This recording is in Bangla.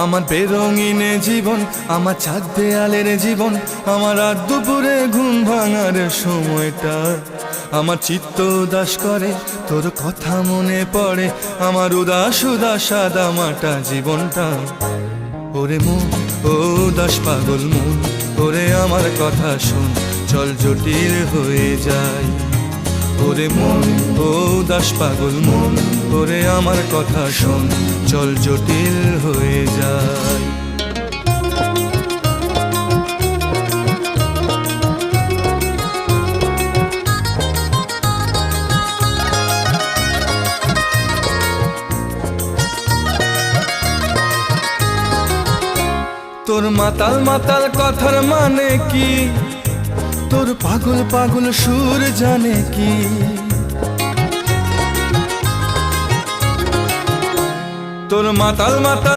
আমার বেরঙিনে জীবন, আমার ছাদ দেয়ালের জীবন, আমার রাত দুপুরে ঘুম ভাঙার সময়টা। আমার চিত্ত উদাস করে, তোর কথা মনে পড়ে, আমার উদাস উদাস সাদা মাটা জীবনটা। ওরে মন, ও উদাস পাগল মন, ওরে আমার কথা শোন, চল জটিল হয়ে যায়। ওরে মন, ও উদাস পাগল মন, ওরে আমার কথা শোন, চল জটিল হয়ে যায়। তোর মাতাল মাতাল কথার মানে কি, তোর পাগল পাগল সুর জানে কি? তোর মাতাল মাতাল